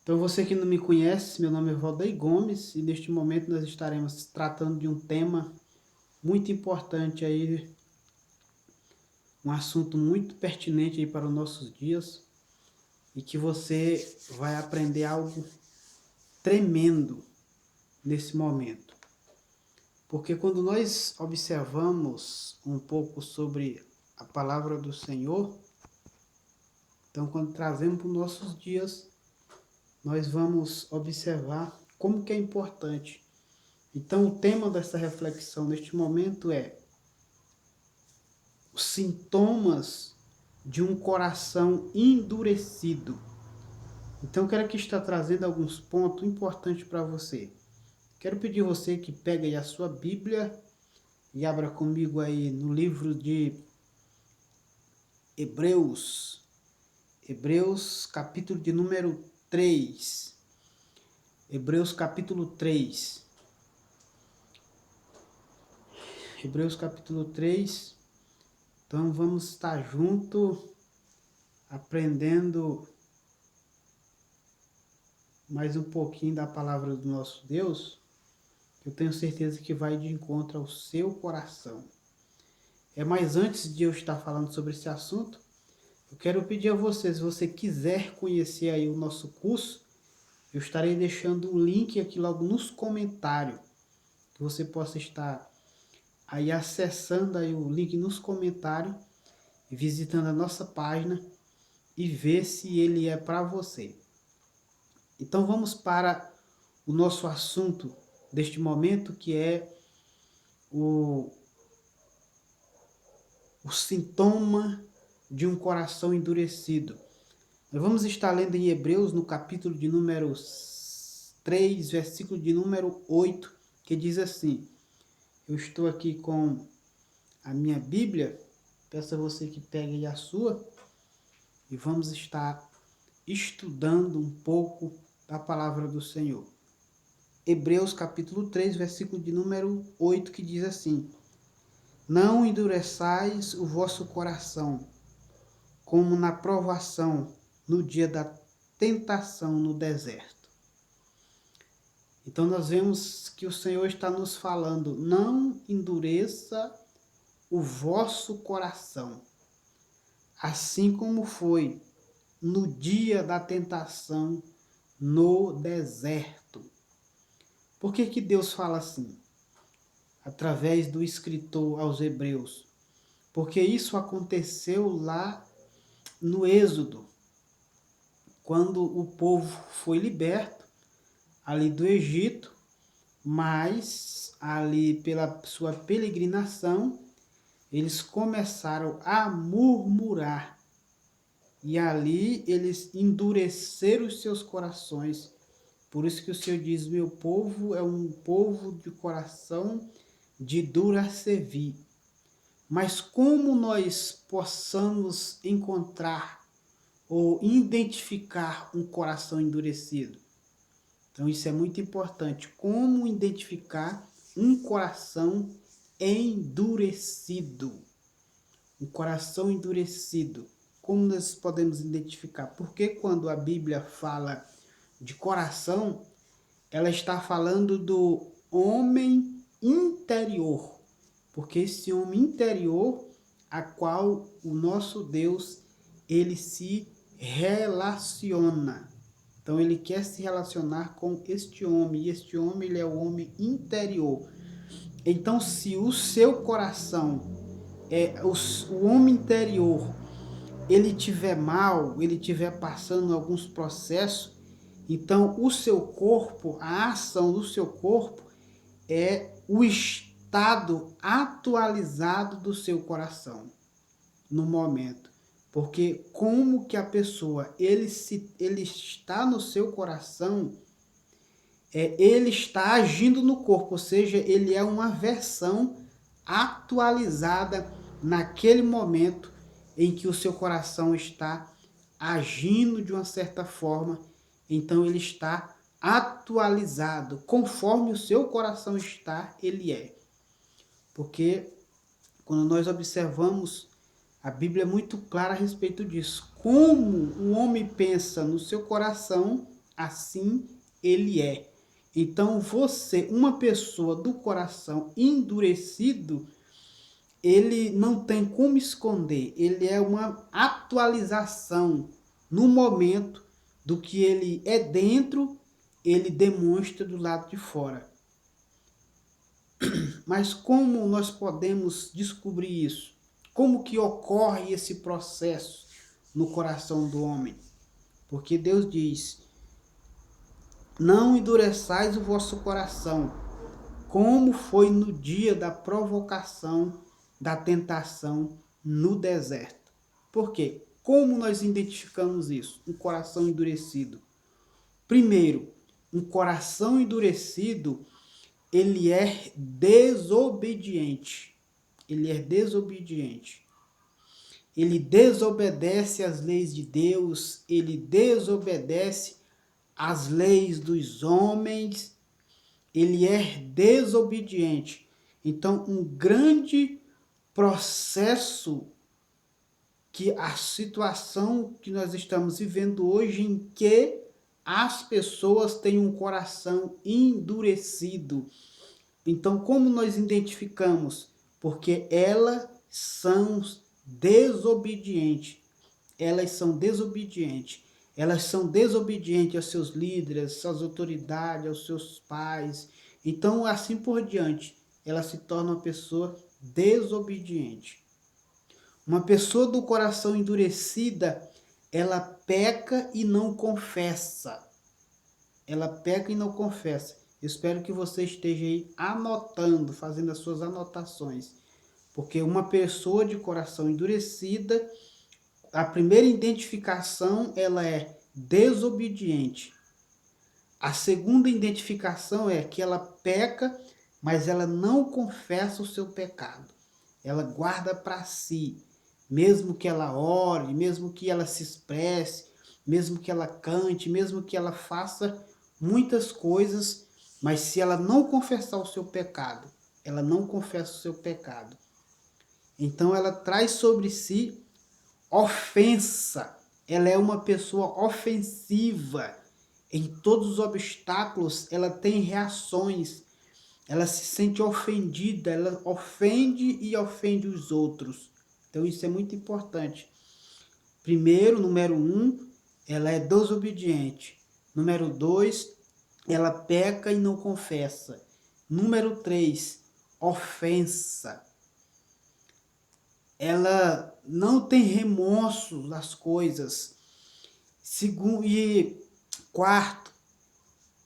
Então, você que não me conhece, meu nome é Valdeir Gomes e neste momento nós estaremos tratando de um tema muito importante aí, um assunto muito pertinente aí para os nossos dias e que você vai aprender algo tremendo nesse momento. Porque quando nós observamos um pouco sobre a palavra do Senhor, então quando trazemos para os nossos dias, nós vamos observar como que é importante. Então, o tema dessa reflexão neste momento é os sintomas de um coração endurecido. Então, eu quero aqui estar trazendo alguns pontos importantes para você. Quero pedir você que pegue aí a sua Bíblia e abra comigo aí no livro de Hebreus. Hebreus, capítulo de número 3. Hebreus, capítulo 3. Hebreus, capítulo 3. Então, vamos estar junto aprendendo mais um pouquinho da palavra do nosso Deus, eu tenho certeza que vai de encontro ao seu coração. Mas antes de eu estar falando sobre esse assunto, eu quero pedir a você, se você quiser conhecer aí o nosso curso, eu estarei deixando um link aqui logo nos comentários, que você possa estar aí acessando aí o link nos comentários, visitando a nossa página e ver se ele é para você. Então vamos para o nosso assunto deste momento, que é o sintoma de um coração endurecido. Nós vamos estar lendo em Hebreus, no capítulo de número 3, versículo de número 8, que diz assim, eu estou aqui com a minha Bíblia, peço a você que pegue a sua, e vamos estar estudando um pouco da palavra do Senhor. Hebreus capítulo 3, versículo de número 8, que diz assim, não endureçais o vosso coração, como na provação, no dia da tentação no deserto. Então nós vemos que o Senhor está nos falando, não endureça o vosso coração, assim como foi no dia da tentação no deserto. Por que Deus fala assim? Através do escritor aos Hebreus. Porque isso aconteceu lá no Êxodo, quando o povo foi liberto ali do Egito, mas ali pela sua peregrinação, eles começaram a murmurar. E ali eles endureceram os seus corações. Por isso que o Senhor diz, meu povo é um povo de coração de dura servir. Mas como nós possamos encontrar ou identificar um coração endurecido? Então isso é muito importante. Como identificar um coração endurecido? Um coração endurecido. Como nós podemos identificar? Porque quando a Bíblia fala de coração, ela está falando do homem interior. Porque esse homem interior, a qual o nosso Deus, ele se relaciona. Então ele quer se relacionar com este homem, e este homem ele é o homem interior. Então se o seu coração, o homem interior, ele tiver mal, ele tiver passando alguns processos, então o seu corpo, a ação do seu corpo é o estado atualizado do seu coração no momento. Porque como que a pessoa, ele está no seu coração, ele está agindo no corpo, ou seja, ele é uma versão atualizada naquele momento em que o seu coração está agindo de uma certa forma, então ele está atualizado, conforme o seu coração está, ele é. Porque quando nós observamos, a Bíblia é muito clara a respeito disso. Como o homem pensa no seu coração, assim ele é. Então você, uma pessoa do coração endurecido, ele não tem como esconder, ele é uma atualização no momento do que ele é dentro, ele demonstra do lado de fora. Mas como nós podemos descobrir isso? Como que ocorre esse processo no coração do homem? Porque Deus diz: não endureçais o vosso coração, como foi no dia da provocação, da tentação no deserto. Por quê? Como nós identificamos isso? Um coração endurecido. Primeiro, um coração endurecido, ele é desobediente. Ele é desobediente. Ele desobedece às leis de Deus, ele desobedece às leis dos homens, ele é desobediente. Então, um grande processo que a situação que nós estamos vivendo hoje, em que as pessoas têm um coração endurecido. Então, como nós identificamos? Porque elas são desobedientes. Elas são desobedientes. Elas são desobedientes aos seus líderes, às autoridades, aos seus pais. Então, assim por diante, ela se torna uma pessoa desobediente. Uma pessoa do coração endurecida, ela peca e não confessa. Ela peca e não confessa. Espero que você esteja aí anotando, fazendo as suas anotações. Porque uma pessoa de coração endurecida, a primeira identificação, ela é desobediente. A segunda identificação é que ela peca, mas ela não confessa o seu pecado. Ela guarda para si. Mesmo que ela ore, mesmo que ela se expresse, mesmo que ela cante, mesmo que ela faça muitas coisas, mas se ela não confessar o seu pecado, ela não confessa o seu pecado. Então ela traz sobre si ofensa. Ela é uma pessoa ofensiva. Em todos os obstáculos, ela tem reações. Ela se sente ofendida, ela ofende e ofende os outros. Então isso é muito importante. Primeiro, número 1, ela é desobediente. Número 2, ela peca e não confessa. Número 3, ofensa. Ela não tem remorso das coisas. Segundo, e quarto,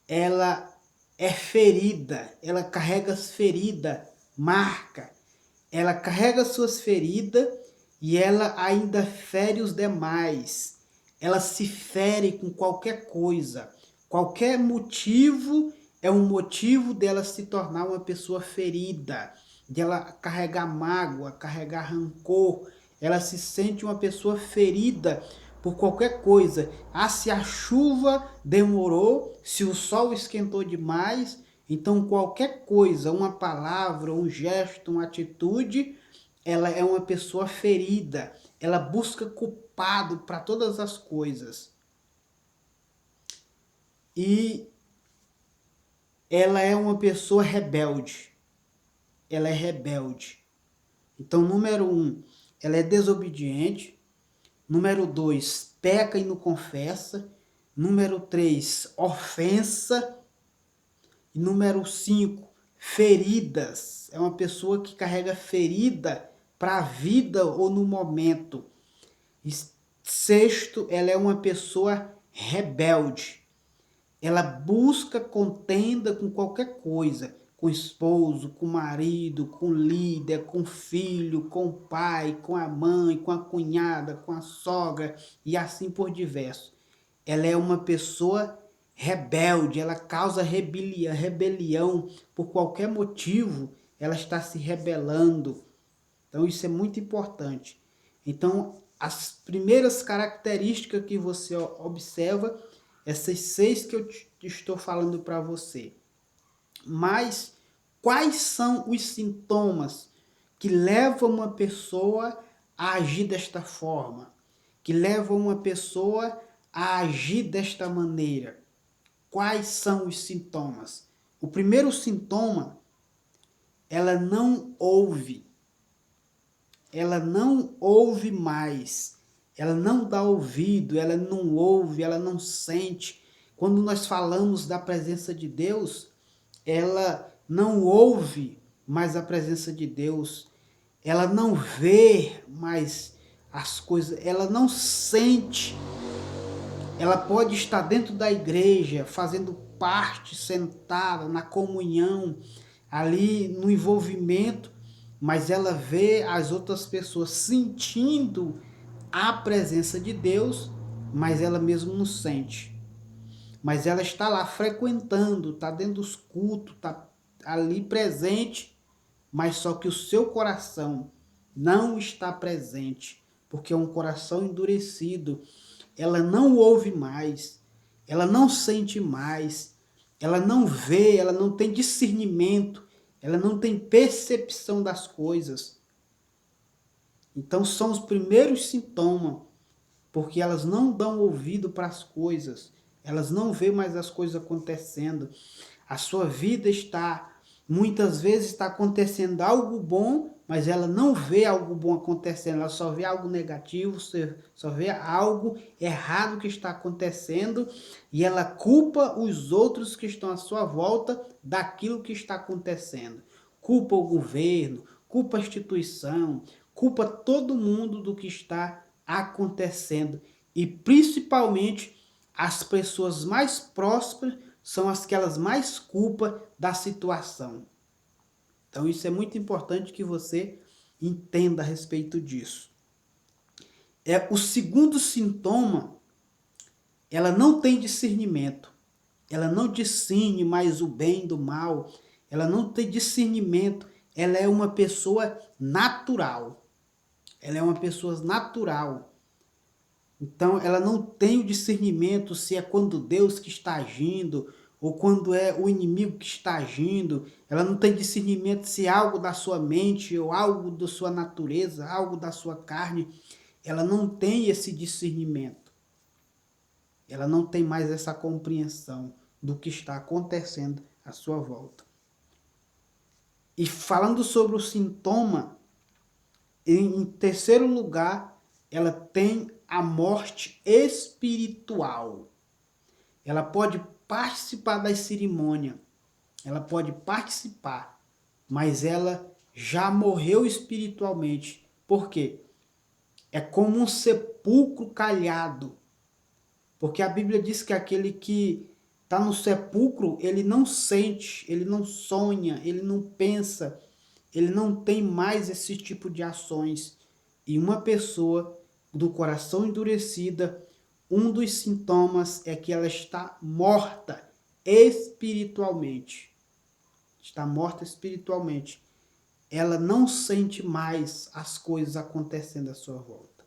ela é ferida. Ela carrega as feridas, marca. Ela carrega suas feridas e ela ainda fere os demais. Ela se fere com qualquer coisa. Qualquer motivo é um motivo dela se tornar uma pessoa ferida, dela carregar mágoa, carregar rancor. Ela se sente uma pessoa ferida por qualquer coisa. Ah, se a chuva demorou, se o sol esquentou demais, então qualquer coisa, uma palavra, um gesto, uma atitude, ela é uma pessoa ferida. Ela busca culpado para todas as coisas. E ela é uma pessoa rebelde. Ela é rebelde. Então, número 1, ela é desobediente. Número 2, peca e não confessa. Número 3, ofensa. E número 5, feridas. É uma pessoa que carrega ferida para a vida ou no momento. E sexto, ela é uma pessoa rebelde. Ela busca contenda com qualquer coisa, com o esposo, com o marido, com o líder, com o filho, com o pai, com a mãe, com a cunhada, com a sogra e assim por diversos. Ela é uma pessoa rebelde, ela causa rebelião por qualquer motivo, ela está se rebelando. Então isso é muito importante. Então as primeiras características que você observa, essas 6 que eu estou falando para você. Mas quais são os sintomas que levam uma pessoa a agir desta forma? Que levam uma pessoa a agir desta maneira? Quais são os sintomas? O primeiro sintoma, ela não ouve. Ela não ouve mais. Ela não dá ouvido, ela não ouve, ela não sente. Quando nós falamos da presença de Deus, ela não ouve mais a presença de Deus. Ela não vê mais as coisas, ela não sente. Ela pode estar dentro da igreja, fazendo parte, sentada na comunhão, ali no envolvimento, mas ela vê as outras pessoas sentindo a presença de Deus, mas ela mesmo não sente. Mas ela está lá frequentando, está dentro dos cultos, está ali presente, mas só que o seu coração não está presente, porque é um coração endurecido. Ela não ouve mais, ela não sente mais, ela não vê, ela não tem discernimento, ela não tem percepção das coisas. Então são os primeiros sintomas, porque elas não dão ouvido para as coisas, elas não vê mais as coisas acontecendo. A sua vida muitas vezes está acontecendo algo bom, mas ela não vê algo bom acontecendo, ela só vê algo negativo, só vê algo errado que está acontecendo, e ela culpa os outros que estão à sua volta daquilo que está acontecendo. Culpa o governo, culpa a instituição, culpa todo mundo do que está acontecendo. E principalmente as pessoas mais prósperas são as que elas mais culpam da situação. Então isso é muito importante que você entenda a respeito disso. O segundo sintoma, ela não tem discernimento. Ela não discerne mais o bem do mal. Ela não tem discernimento. Ela é uma pessoa natural. Ela é uma pessoa natural. Então, ela não tem o discernimento se é quando Deus que está agindo ou quando é o inimigo que está agindo. Ela não tem discernimento se é algo da sua mente ou algo da sua natureza, algo da sua carne. Ela não tem esse discernimento. Ela não tem mais essa compreensão do que está acontecendo à sua volta. E falando sobre o sintoma, em terceiro lugar, ela tem a morte espiritual. Ela pode participar da cerimônia, ela pode participar, mas ela já morreu espiritualmente. Por quê? É como um sepulcro calhado. Porque a Bíblia diz que aquele que está no sepulcro, ele não sente, ele não sonha, ele não pensa, ele não tem mais esse tipo de ações. E uma pessoa do coração endurecida, um dos sintomas é que ela está morta espiritualmente. Está morta espiritualmente. Ela não sente mais as coisas acontecendo à sua volta.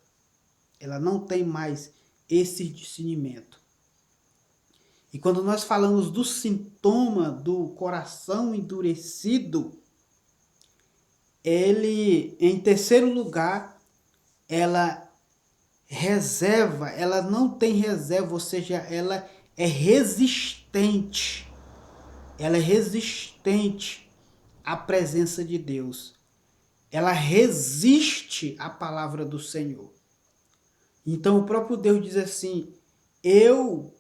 Ela não tem mais esse discernimento. E quando nós falamos do sintoma do coração endurecido, ele, em terceiro lugar, ela não tem reserva, ou seja, ela é resistente. Ela é resistente à presença de Deus. Ela resiste à palavra do Senhor. Então o próprio Deus diz assim: eu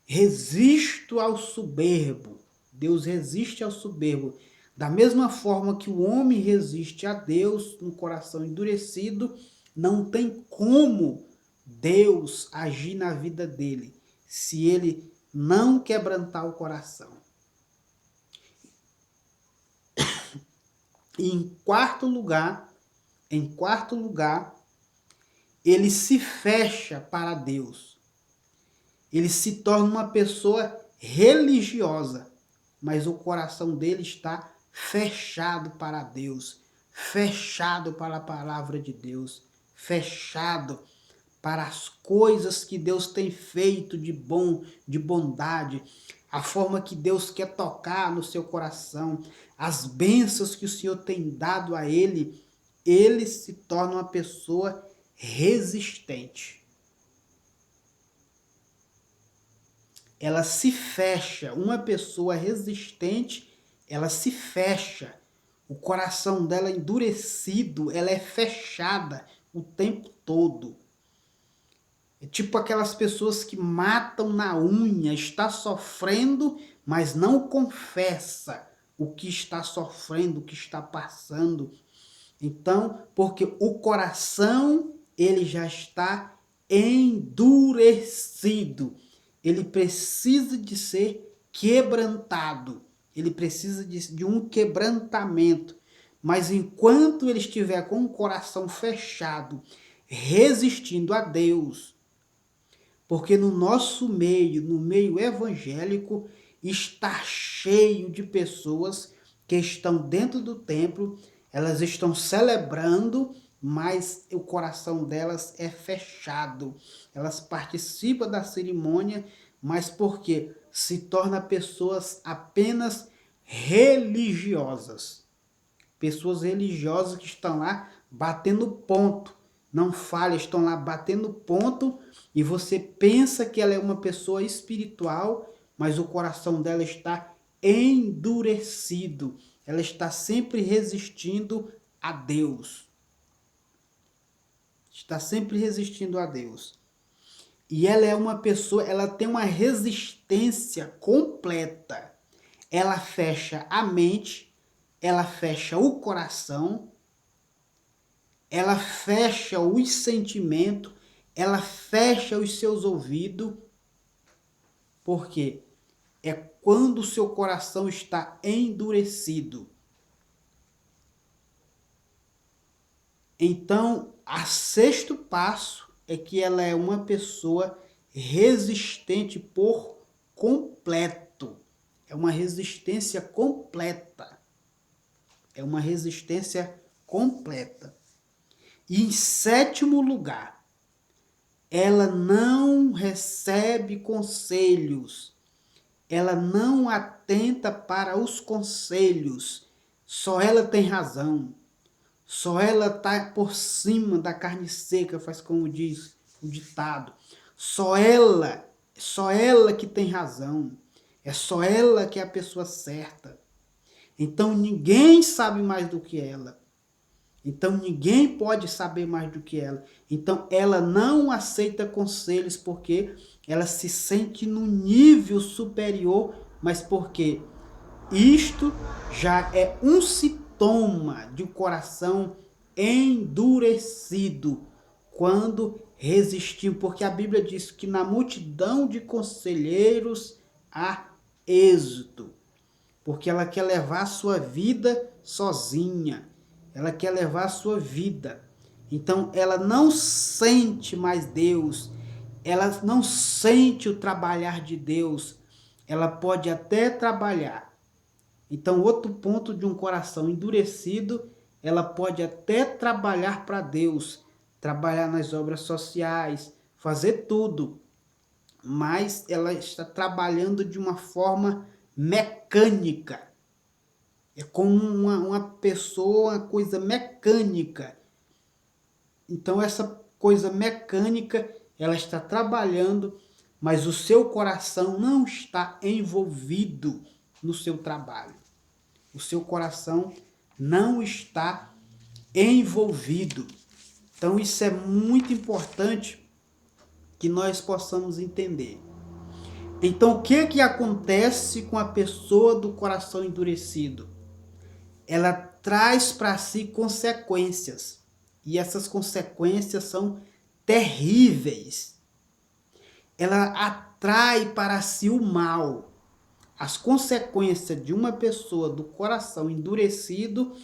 resisto ao soberbo. Deus resiste ao soberbo. Da mesma forma que o homem resiste a Deus no coração endurecido, não tem como Deus agir na vida dele se ele não quebrantar o coração. E em quarto lugar, ele se fecha para Deus. Ele se torna uma pessoa religiosa, mas o coração dele está fechado para Deus, fechado para a palavra de Deus, fechado para as coisas que Deus tem feito de bom, de bondade, a forma que Deus quer tocar no seu coração, as bênçãos que o Senhor tem dado a ele se torna uma pessoa resistente. ela se fecha. Uma pessoa resistente, ela se fecha. O coração dela endurecido, ela é fechada o tempo todo. É tipo aquelas pessoas que matam na unha, está sofrendo, mas não confessa o que está sofrendo, o que está passando. Então, porque o coração, ele já está endurecido. Ele precisa de ser quebrantado. Ele precisa de um quebrantamento. Mas enquanto ele estiver com o coração fechado, resistindo a Deus, porque no nosso meio, no meio evangélico, está cheio de pessoas que estão dentro do templo, elas estão celebrando, mas o coração delas é fechado. Elas participam da cerimônia, mas porque se tornam pessoas apenas religiosas. Pessoas religiosas que estão lá batendo ponto. Não falha, estão lá batendo ponto e você pensa que ela é uma pessoa espiritual, mas o coração dela está endurecido. Ela está sempre resistindo a Deus. Está sempre resistindo a Deus. E ela é uma pessoa, ela tem uma resistência completa. Ela fecha a mente, ela fecha o coração, ela fecha os sentimentos, ela fecha os seus ouvidos. Por quê? É quando o seu coração está endurecido. Então, o sexto passo é que ela é uma pessoa resistente por completo. É uma resistência completa. É uma resistência completa. E em sétimo lugar, ela não recebe conselhos. Ela não atenta para os conselhos. Só ela tem razão. Só ela está por cima da carne seca, faz como diz o ditado. Só ela que tem razão. É só ela que é a pessoa certa. Então ninguém sabe mais do que ela. Então ninguém pode saber mais do que ela. Então ela não aceita conselhos porque ela se sente no nível superior, mas porque isto já é um sintoma de um coração endurecido quando resistiu, porque a Bíblia diz que na multidão de conselheiros há êxito, porque ela quer levar a sua vida sozinha, ela quer levar a sua vida. Então ela não sente mais Deus, ela não sente o trabalhar de Deus, ela pode até trabalhar. Então, outro ponto de um coração endurecido, ela pode até trabalhar para Deus, trabalhar nas obras sociais, fazer tudo, mas ela está trabalhando de uma forma mecânica. É como uma pessoa, uma coisa mecânica. Então, essa coisa mecânica, ela está trabalhando, mas o seu coração não está envolvido no seu trabalho. O seu coração não está envolvido. Então isso é muito importante que nós possamos entender. Então o que acontece com a pessoa do coração endurecido? Ela traz para si consequências. E essas consequências são terríveis. Ela atrai para si o mal. As consequências de uma pessoa do coração endurecido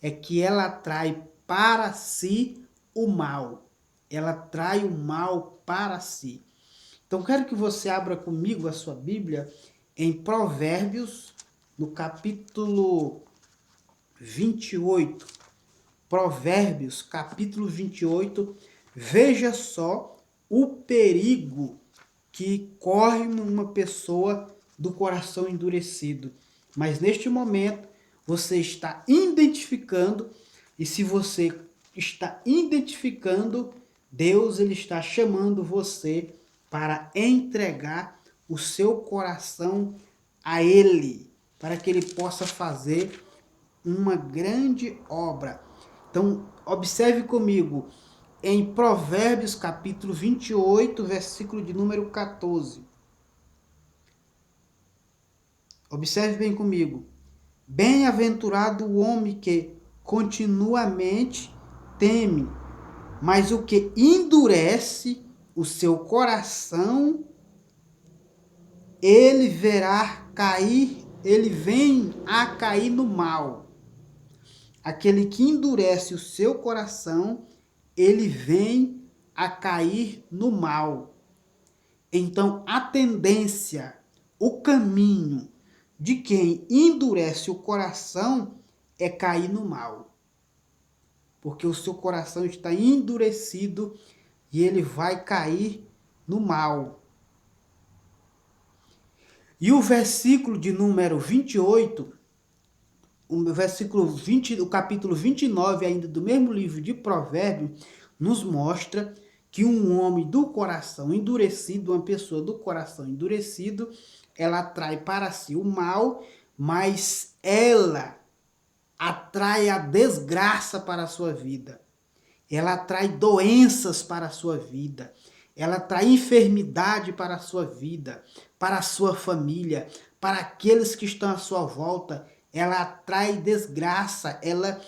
é que ela atrai para si o mal. Ela atrai o mal para si. Então, quero que você abra comigo a sua Bíblia em Provérbios, no capítulo 28. Provérbios, capítulo 28. Veja só o perigo que corre uma pessoa do coração endurecido. Mas neste momento, você está identificando, e se você está identificando, Deus ele está chamando você para entregar o seu coração a Ele, para que Ele possa fazer uma grande obra. Então, observe comigo, em Provérbios capítulo 28, versículo de número 14. Observe bem comigo. Bem-aventurado o homem que continuamente teme, mas o que endurece o seu coração, ele verá cair, ele vem a cair no mal. Aquele que endurece o seu coração, ele vem a cair no mal. Então, a tendência, o caminho de quem endurece o coração é cair no mal. Porque o seu coração está endurecido e ele vai cair no mal. E o versículo de número 28, o capítulo 29 ainda do mesmo livro de Provérbios, nos mostra que um homem do coração endurecido, uma pessoa do coração endurecido, ela atrai para si o mal, mas ela atrai a desgraça para a sua vida. Ela atrai doenças para a sua vida. Ela atrai enfermidade para a sua vida, para a sua família, para aqueles que estão à sua volta. Ela atrai desgraça, ela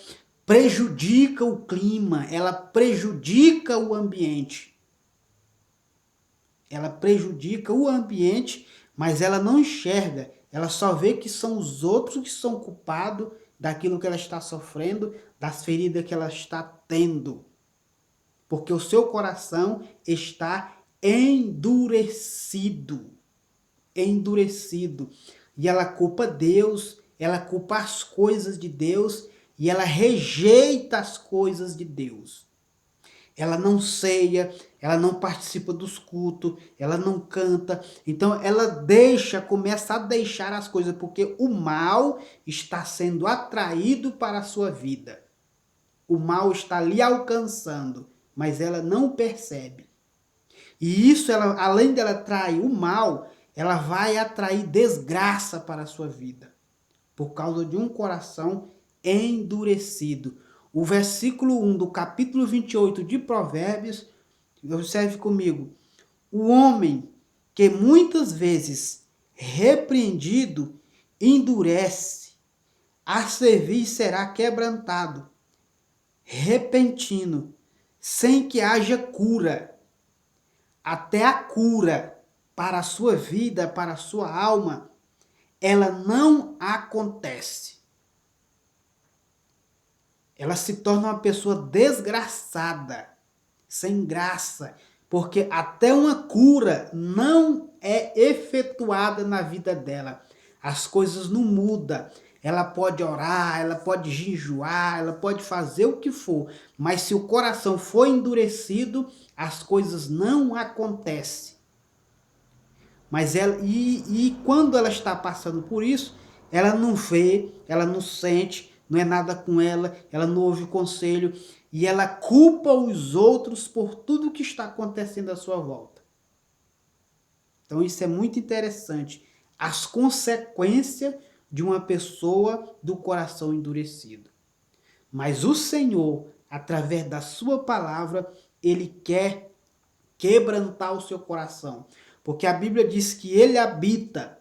prejudica o clima, ela prejudica o ambiente. Ela prejudica o ambiente, mas ela não enxerga. Ela só vê que são os outros que são culpados daquilo que ela está sofrendo, das feridas que ela está tendo. Porque o seu coração está endurecido. Endurecido. E ela culpa Deus, ela culpa as coisas de Deus e ela rejeita as coisas de Deus. Ela não ceia, ela não participa dos cultos, ela não canta. Então ela começa a deixar as coisas, porque o mal está sendo atraído para a sua vida. O mal está lhe alcançando, mas ela não percebe. E isso, além dela atrair o mal, ela vai atrair desgraça para a sua vida, por causa de um coração endurecido. O versículo 1 do capítulo 28 de Provérbios, observe comigo, o homem que muitas vezes repreendido endurece, a servir será quebrantado, repentino, sem que haja cura. Até a cura para a sua vida, para a sua alma, ela não acontece. Ela se torna uma pessoa desgraçada, sem graça, porque até uma cura não é efetuada na vida dela. As coisas não mudam. Ela pode orar, ela pode jejuar, ela pode fazer o que for, mas se o coração for endurecido, as coisas não acontecem. Mas quando ela está passando por isso, ela não vê, ela não sente, não é nada com ela, ela não ouve o conselho e ela culpa os outros por tudo que está acontecendo à sua volta. Então isso é muito interessante. As consequências de uma pessoa do coração endurecido. Mas o Senhor, através da sua palavra, Ele quer quebrantar o seu coração. Porque a Bíblia diz que Ele habita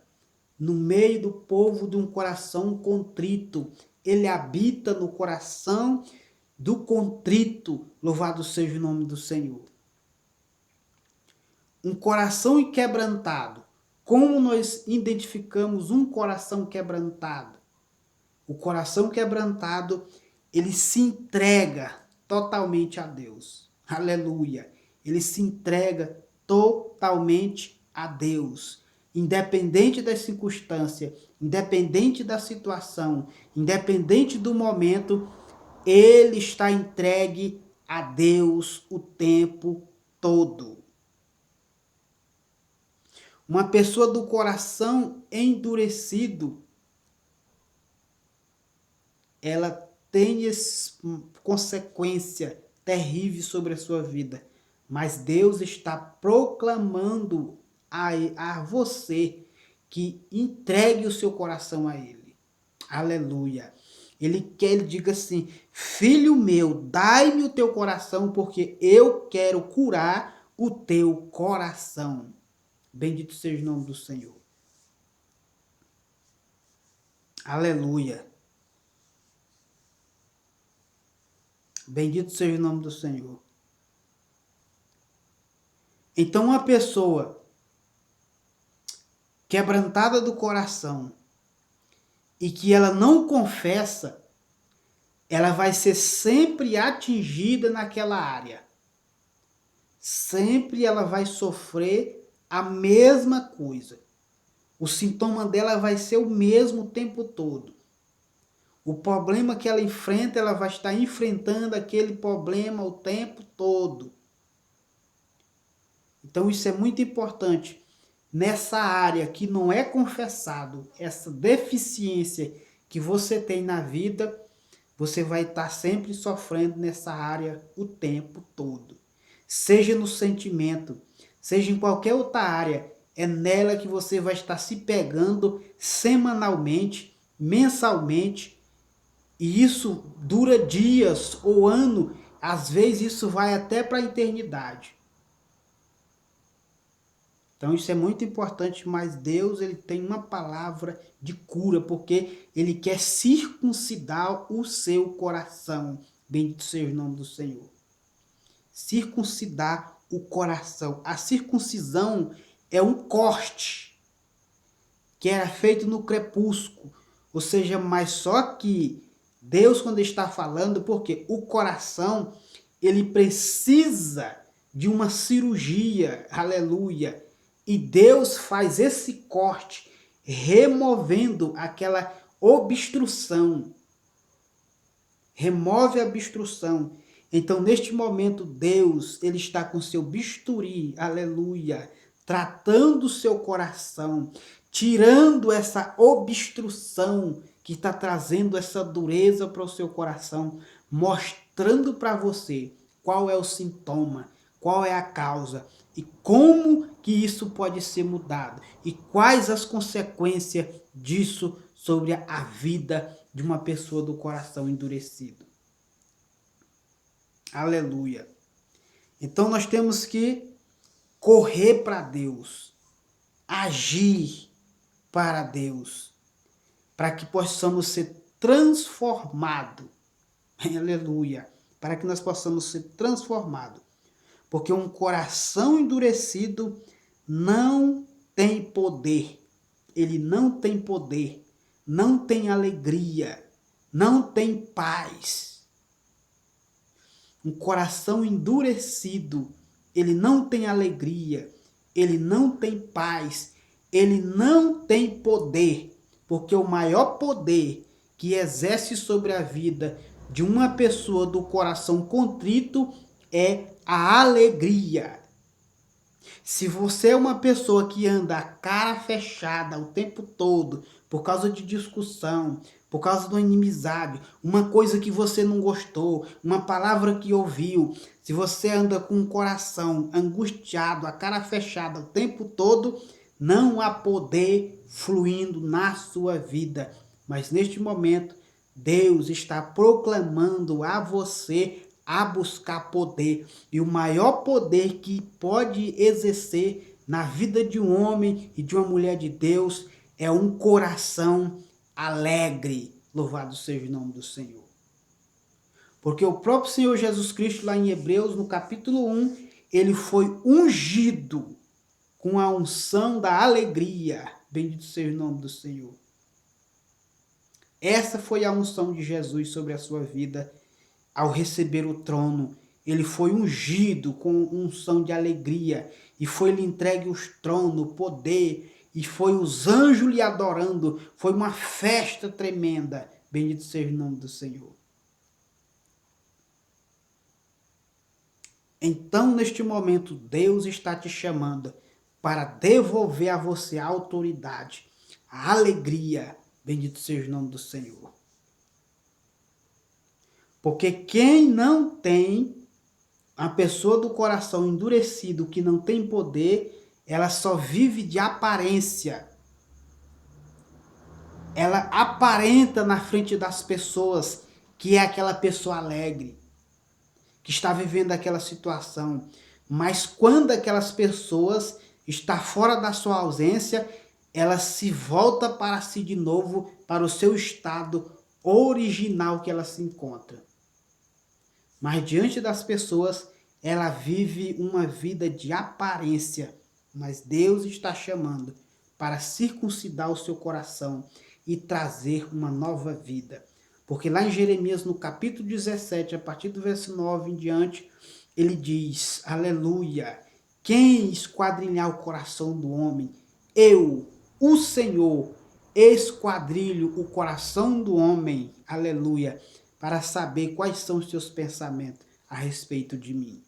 no meio do povo de um coração contrito. Ele habita no coração do contrito. Louvado seja o nome do Senhor. Um coração quebrantado. Como nós identificamos um coração quebrantado? O coração quebrantado, ele se entrega totalmente a Deus. Aleluia. Ele se entrega totalmente a Deus. Independente das circunstâncias, independente da situação, independente do momento, ele está entregue a Deus o tempo todo. Uma pessoa do coração endurecido, ela tem consequência terrível sobre a sua vida. Mas Deus está proclamando a você que entregue o seu coração a Ele. Aleluia. Ele quer, ele diga assim: filho meu, dai-me o teu coração, porque eu quero curar o teu coração. Bendito seja o nome do Senhor. Aleluia. Bendito seja o nome do Senhor. Então, uma pessoa quebrantada do coração e que ela não confessa, ela vai ser sempre atingida naquela área. Sempre ela vai sofrer a mesma coisa. O sintoma dela vai ser o mesmo o tempo todo. O problema que ela enfrenta, ela vai estar enfrentando aquele problema o tempo todo. Então isso é muito importante. Nessa área que não é confessado, essa deficiência que você tem na vida, você vai estar sempre sofrendo nessa área o tempo todo. Seja no sentimento, seja em qualquer outra área, é nela que você vai estar se pegando semanalmente, mensalmente, e isso dura dias ou ano, às vezes isso vai até para a eternidade. Então isso é muito importante, mas Deus ele tem uma palavra de cura, porque Ele quer circuncidar o seu coração. Bendito seja o nome do Senhor. Circuncidar o coração. A circuncisão é um corte que era feito no crepúsculo. Ou seja, mas só que Deus quando está falando, porque o coração ele precisa de uma cirurgia, aleluia. E Deus faz esse corte, removendo aquela obstrução. Remove a obstrução. Então, neste momento, Deus, ele está com seu bisturi, aleluia, tratando o seu coração, tirando essa obstrução que está trazendo essa dureza para o seu coração, mostrando para você qual é o sintoma, qual é a causa e como que isso pode ser mudado e quais as consequências disso sobre a vida de uma pessoa do coração endurecido. Aleluia. Então nós temos que correr para Deus, agir para Deus, para que possamos ser transformados. Aleluia. Para que nós possamos ser transformados. Porque um coração endurecido não tem poder. Ele não tem poder, não tem alegria, não tem paz. Um coração endurecido, ele não tem alegria, ele não tem paz, ele não tem poder. Porque o maior poder que exerce sobre a vida de uma pessoa do coração contrito é a alegria. Se você é uma pessoa que anda a cara fechada o tempo todo, por causa de discussão, por causa de uma inimizade, uma coisa que você não gostou, uma palavra que ouviu, se você anda com o coração angustiado, a cara fechada o tempo todo, não há poder fluindo na sua vida. Mas neste momento, Deus está proclamando a você a buscar poder. E o maior poder que pode exercer na vida de um homem e de uma mulher de Deus é um coração alegre. Louvado seja o nome do Senhor. Porque o próprio Senhor Jesus Cristo, lá em Hebreus, no capítulo 1, ele foi ungido com a unção da alegria. Bendito seja o nome do Senhor. Essa foi a unção de Jesus sobre a sua vida. Ao receber o trono, ele foi ungido com unção de alegria, e foi-lhe entregue os tronos, o poder, e foi os anjos lhe adorando, foi uma festa tremenda. Bendito seja o nome do Senhor. Então, neste momento, Deus está te chamando para devolver a você a autoridade, a alegria. Bendito seja o nome do Senhor. Porque quem não tem, a pessoa do coração endurecido, que não tem poder, ela só vive de aparência. Ela aparenta na frente das pessoas que é aquela pessoa alegre, que está vivendo aquela situação. Mas quando aquelas pessoas estão fora da sua ausência, ela se volta para si de novo, para o seu estado original que ela se encontra. Mas diante das pessoas, ela vive uma vida de aparência. Mas Deus está chamando para circuncidar o seu coração e trazer uma nova vida. Porque lá em Jeremias, no capítulo 17, a partir do verso 9 em diante, ele diz, aleluia, quem esquadrinhar o coração do homem? Eu, o Senhor, esquadrilho o coração do homem, aleluia, para saber quais são os seus pensamentos a respeito de mim.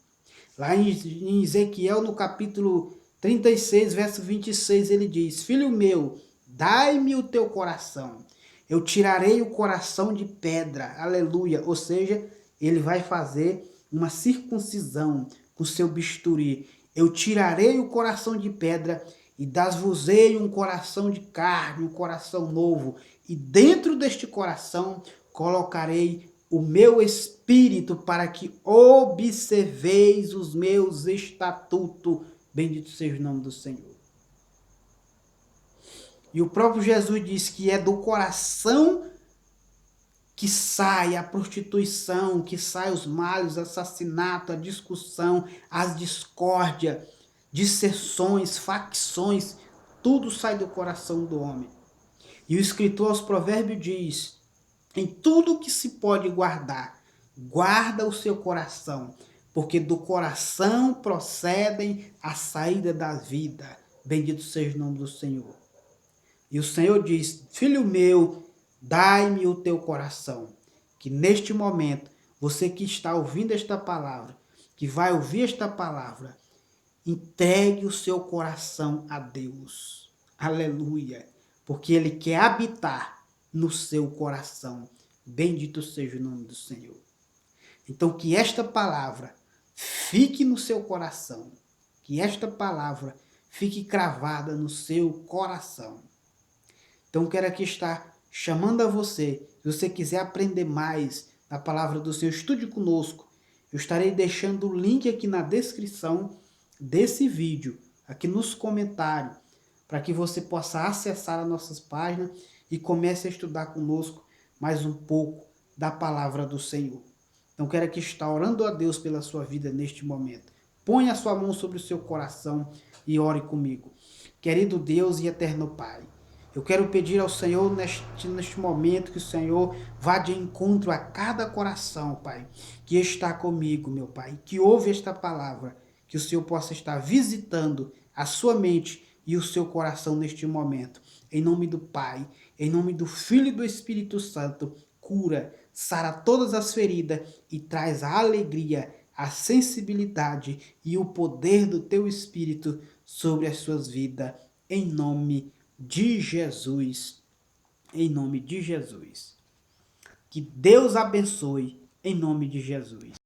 Lá em Ezequiel, no capítulo 36, verso 26, ele diz, filho meu, dai-me o teu coração, eu tirarei o coração de pedra, aleluia, ou seja, ele vai fazer uma circuncisão com seu bisturi, eu tirarei o coração de pedra e dar-vos-ei um coração de carne, um coração novo, e dentro deste coração colocarei o meu espírito para que observeis os meus estatutos. Bendito seja o nome do Senhor. E o próprio Jesus diz que é do coração que sai a prostituição, que sai os males, o assassinato, a discussão, as discórdias, dissensões, facções, tudo sai do coração do homem. E o escritor aos Provérbios diz, em tudo que se pode guardar, guarda o seu coração, porque do coração procedem a saída da vida. Bendito seja o nome do Senhor. E o Senhor diz, filho meu, dai-me o teu coração. Que neste momento, você que está ouvindo esta palavra, que vai ouvir esta palavra, entregue o seu coração a Deus. Aleluia. Porque Ele quer habitar no seu coração. Bendito seja o nome do Senhor. Então que esta palavra fique no seu coração. Que esta palavra fique cravada no seu coração. Então quero aqui estar chamando a você. Se você quiser aprender mais da palavra do Senhor, estude conosco. Eu estarei deixando o link aqui na descrição desse vídeo, aqui nos comentários, para que você possa acessar as nossas páginas e comece a estudar conosco mais um pouco da palavra do Senhor. Então quero aqui estar orando a Deus pela sua vida neste momento. Ponha a sua mão sobre o seu coração e ore comigo. Querido Deus e eterno Pai, eu quero pedir ao Senhor neste momento que o Senhor vá de encontro a cada coração, Pai, que está comigo, meu Pai, que ouve esta palavra, que o Senhor possa estar visitando a sua mente e o seu coração neste momento. Em nome do Pai, em nome do Filho e do Espírito Santo, cura, sara todas as feridas e traz a alegria, a sensibilidade e o poder do teu Espírito sobre as suas vidas, em nome de Jesus. Em nome de Jesus. Que Deus abençoe, em nome de Jesus.